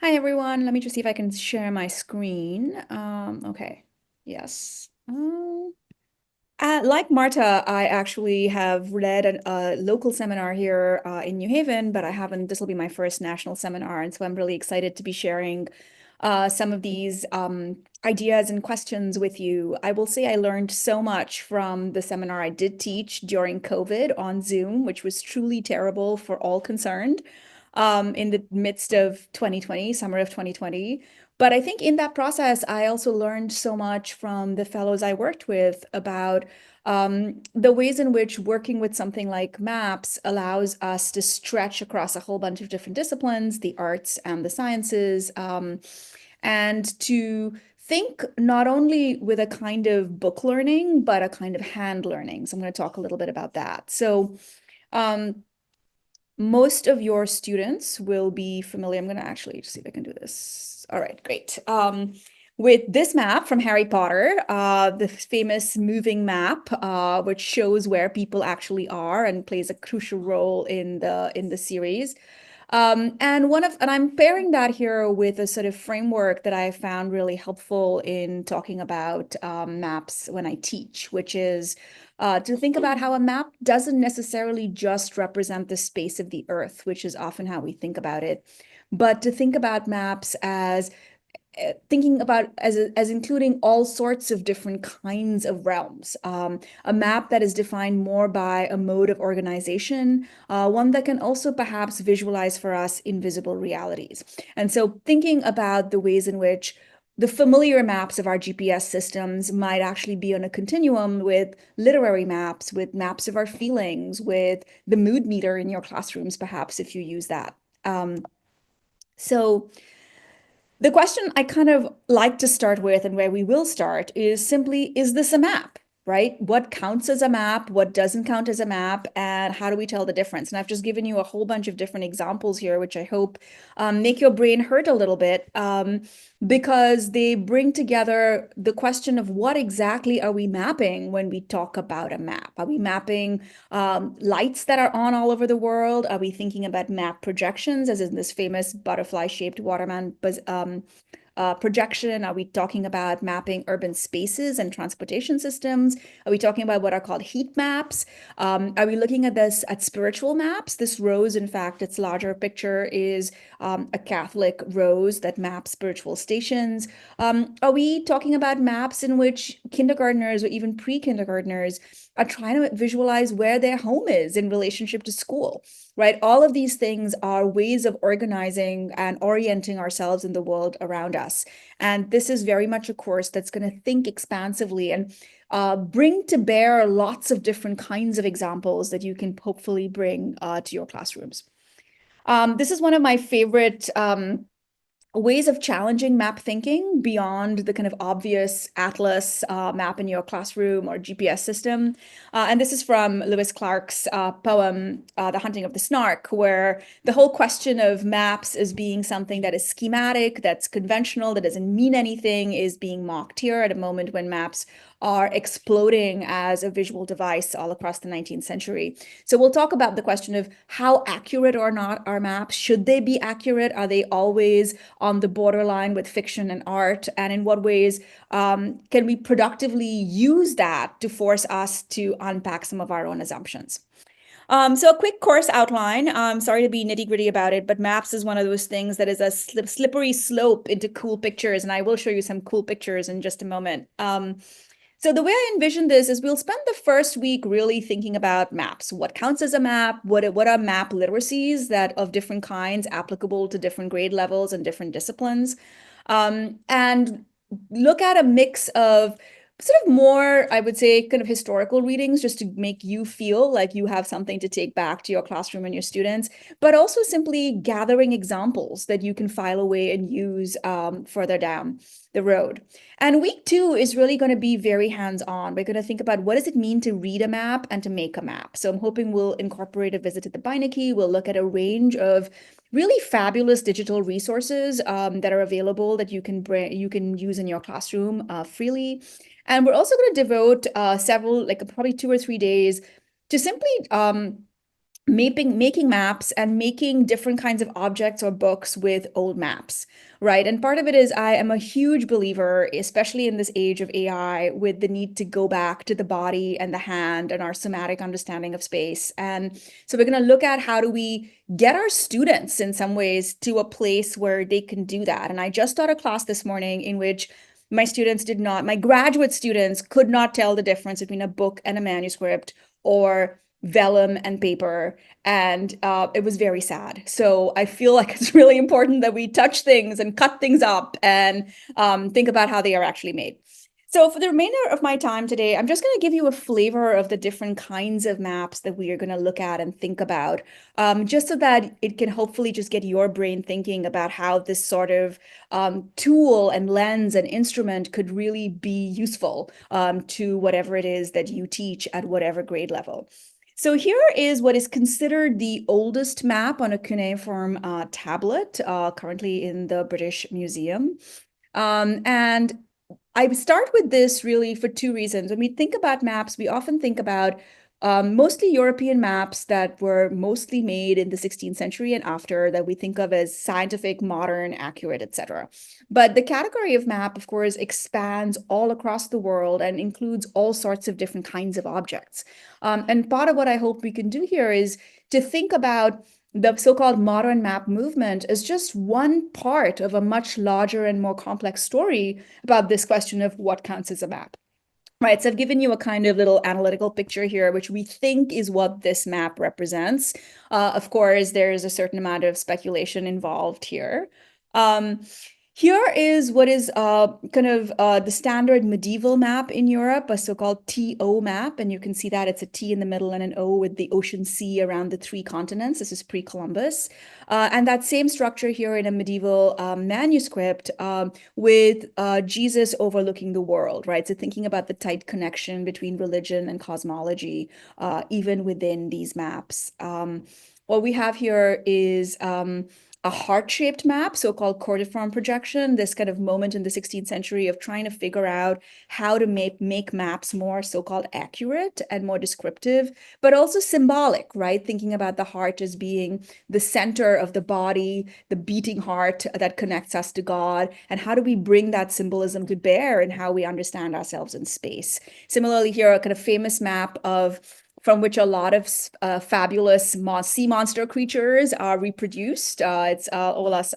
Hi everyone, let me just see if I can share my screen. Okay, yes. Like Marta, I actually have led a local seminar here in New Haven, but I haven't, this will be my first national seminar. And so I'm really excited to be sharing some of these ideas and questions with you. I will say I learned so much from the seminar I did teach during COVID on Zoom, which was truly terrible for all concerned in the midst of 2020, summer of 2020. But I think in that process, I also learned so much from the fellows I worked with about the ways in which working with something like maps allows us to stretch across a whole bunch of different disciplines, the arts and the sciences, and to think not only with a kind of book learning, but a kind of hand learning. So I'm going to talk a little bit about that. So um, most of your students will be familiar. I'm going to actually see if I can do this. All right, great. With this map from Harry Potter, the famous moving map, which shows where people actually are and plays a crucial role in the series. And I'm pairing that here with a sort of framework that I found really helpful in talking about maps when I teach, which is to think about how a map doesn't necessarily just represent the space of the earth, which is often how we think about it, but to think about maps as thinking about as including all sorts of different kinds of realms. A map that is defined more by a mode of organization, one that can also perhaps visualize for us invisible realities. And so thinking about the ways in which the familiar maps of our GPS systems might actually be on a continuum with literary maps, with maps of our feelings, with the mood meter in your classrooms, perhaps, if you use that. So the question I kind of like to start with, and where we will start, is simply, is this a map, right? What counts as a map? What doesn't count as a map? And how do we tell the difference? And I've just given you a whole bunch of different examples here, which I hope make your brain hurt a little bit, because they bring together the question of what exactly are we mapping when we talk about a map? Are we mapping lights that are on all over the world? Are we thinking about map projections, as in this famous butterfly-shaped Waterman projection? Are we talking about mapping urban spaces and transportation systems? Are we talking about what are called heat maps? Are we looking at this at spiritual maps? This rose, in fact, its larger picture is a Catholic rose that maps spiritual stations. Are we talking about maps in which kindergartners or even pre-kindergartners are trying to visualize where their home is in relationship to school, right? All of these things are ways of organizing and orienting ourselves in the world around us. And this is very much a course that's going to think expansively and bring to bear lots of different kinds of examples that you can hopefully bring to your classrooms. This is one of my favorite ways of challenging map thinking beyond the kind of obvious atlas map in your classroom or GPS system. And this is from Lewis Clark's poem, The Hunting of the Snark, where the whole question of maps as being something that is schematic, that's conventional, that doesn't mean anything, is being mocked here at a moment when maps are exploding as a visual device all across the 19th century. So we'll talk about the question of how accurate or not are maps. Should they be accurate? Are they always on the borderline with fiction and art? And in what ways can we productively use that to force us to unpack some of our own assumptions? So a quick course outline. Sorry to be nitty gritty about it, but maps is one of those things that is a slippery slope into cool pictures, and I will show you some cool pictures in just a moment. So the way I envision this is we'll spend the first week really thinking about maps. What counts as a map? What are map literacies that of different kinds applicable to different grade levels and different disciplines? And look at a mix of sort of more, I would say, kind of historical readings just to make you feel like you have something to take back to your classroom and your students, but also simply gathering examples that you can file away and use further down the road. And week two is really going to be very hands-on. We're going to think about what does it mean to read a map and to make a map. So I'm hoping we'll incorporate a visit to the Beinecke. We'll look at a range of really fabulous digital resources that are available that you can use in your classroom freely. And we're also going to devote several, like probably 2 or 3 days to simply making maps and making different kinds of objects or books with old maps, right? And part of it is I am a huge believer, especially in this age of AI, with the need to go back to the body and the hand and our somatic understanding of space. And so we're going to look at how do we get our students in some ways to a place where they can do that. And I just taught a class this morning in which my graduate students could not tell the difference between a book and a manuscript, or vellum and paper, and it was very sad. So I feel like it's really important that we touch things and cut things up and think about how they are actually made. So for the remainder of my time today, I'm just going to give you a flavor of the different kinds of maps that we are going to look at and think about, just so that it can hopefully just get your brain thinking about how this sort of tool and lens and instrument could really be useful to whatever it is that you teach at whatever grade level. So here is what is considered the oldest map on a cuneiform tablet, currently in the British Museum. And I start with this really for two reasons. When we think about maps, we often think about mostly European maps that were mostly made in the 16th century and after, that we think of as scientific, modern, accurate, etc. But the category of map, of course, expands all across the world and includes all sorts of different kinds of objects. And part of what I hope we can do here is to think about the so-called modern map movement as just one part of a much larger and more complex story about this question of what counts as a map. Right, so I've given you a kind of little analytical picture here, which we think is what this map represents. Of course, there's a certain amount of speculation involved here. Um, Here is what is kind of the standard medieval map in Europe, a so-called TO map. And you can see that it's a T in the middle and an O with the ocean sea around the three continents. This is pre-Columbus. And that same structure here in a medieval manuscript with Jesus overlooking the world, right? So thinking about the tight connection between religion and cosmology, even within these maps. What we have here is a heart-shaped map, so-called cordiform projection, this kind of moment in the 16th century of trying to figure out how to make maps more so-called accurate and more descriptive, but also symbolic, right? Thinking about the heart as being the center of the body, the beating heart that connects us to God, and how do we bring that symbolism to bear in how we understand ourselves in space. Similarly, here, a kind of famous map from which a lot of fabulous sea monster creatures are reproduced. It's Olaus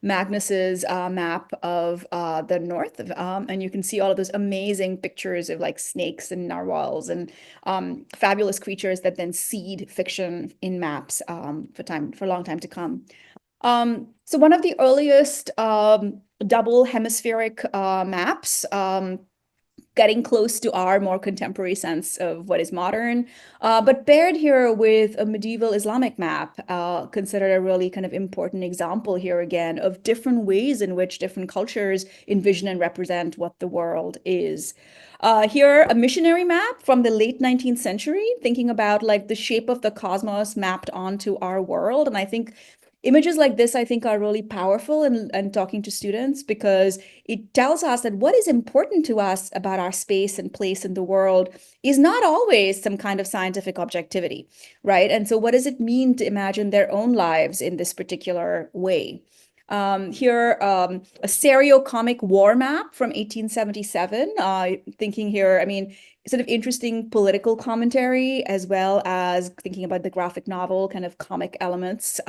Magnus's map of the north, and you can see all of those amazing pictures of like snakes and narwhals and fabulous creatures that then seed fiction in maps for a long time to come. So one of the earliest double hemispheric maps, getting close to our more contemporary sense of what is modern, but paired here with a medieval Islamic map, considered a really kind of important example here again of different ways in which different cultures envision and represent what the world is. Here, a missionary map from the late 19th century, thinking about like the shape of the cosmos mapped onto our world. And I think images like this, I think, are really powerful in talking to students, because it tells us that what is important to us about our space and place in the world is not always some kind of scientific objectivity, right? And so what does it mean to imagine their own lives in this particular way? Here, a serio-comic war map from 1877, thinking here, I mean, sort of interesting political commentary, as well as thinking about the graphic novel kind of comic elements.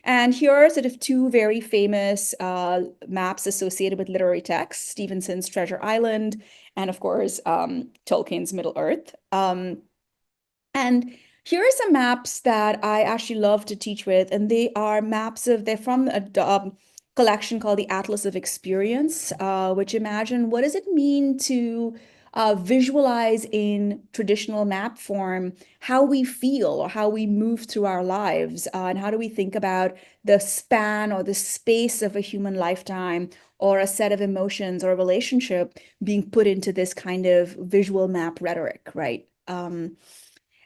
And here are sort of two very famous maps associated with literary texts: Stevenson's Treasure Island, and of course, Tolkien's Middle-earth. And here are some maps that I actually love to teach with, and they're from a collection called the Atlas of Experience, which imagine what does it mean to visualize in traditional map form how we feel or how we move through our lives, and how do we think about the span or the space of a human lifetime or a set of emotions or a relationship being put into this kind of visual map rhetoric, right?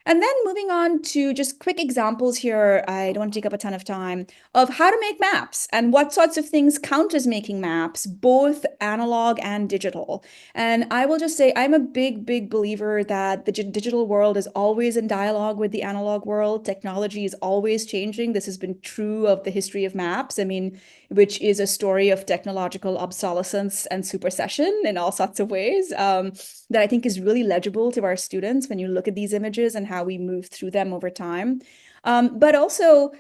And then moving on to just quick examples here, I don't want to take up a ton of time, of how to make maps and what sorts of things count as making maps, both analog and digital. And I will just say I'm a big, big believer that the digital world is always in dialogue with the analog world. Technology is always changing. This has been true of the history of maps. I mean, which is a story of technological obsolescence and supersession in all sorts of ways. That I think is really legible to our students when you look at these images and how we move through them over time. But also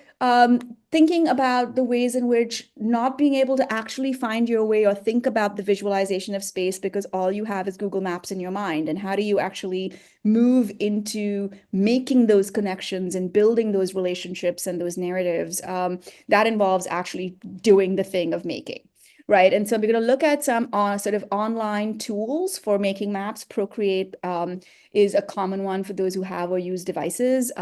thinking about the ways in which not being able to actually find your way or think about the visualization of space because all you have is Google Maps in your mind. And how do you actually move into making those connections and building those relationships and those narratives? That involves actually doing the thing of making. Right. And so we're going to look at some sort of online tools for making maps. Procreate is a common one for those who have or use devices.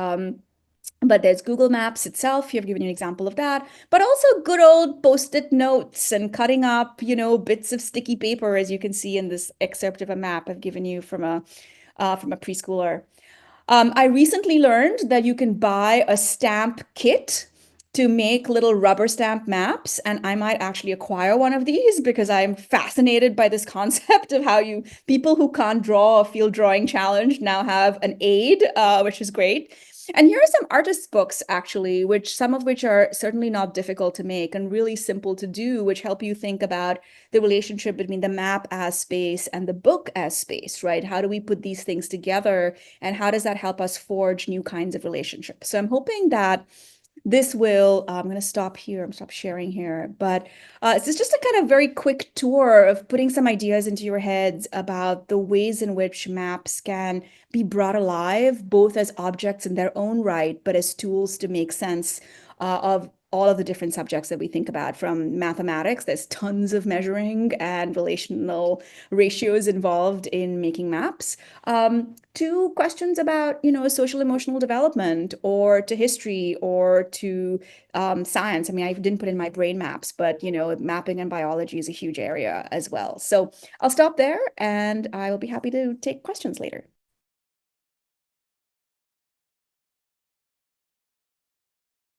But there's Google Maps itself. You've given you an example of that, but also good old Post-it notes and cutting up, bits of sticky paper, as you can see in this excerpt of a map I've given you from a preschooler. I recently learned that you can buy a stamp kit to make little rubber stamp maps, and I might actually acquire one of these because I'm fascinated by this concept of how people who can't draw a field drawing challenge now have an aid, which is great. And here are some artist books, actually, which some of which are certainly not difficult to make and really simple to do, which help you think about the relationship between the map as space and the book as space, right? How do we put these things together, and how does that help us forge new kinds of relationships? So I'm hoping that this will, I'm going to stop here, I'm stop sharing here, but this is just a kind of very quick tour of putting some ideas into your heads about the ways in which maps can be brought alive, both as objects in their own right, but as tools to make sense of all of the different subjects that we think about. From mathematics, there's tons of measuring and relational ratios involved in making maps, to questions about, social emotional development, or to history, or to science. I mean, I didn't put in my brain maps, but, mapping and biology is a huge area as well. So I'll stop there, and I will be happy to take questions later.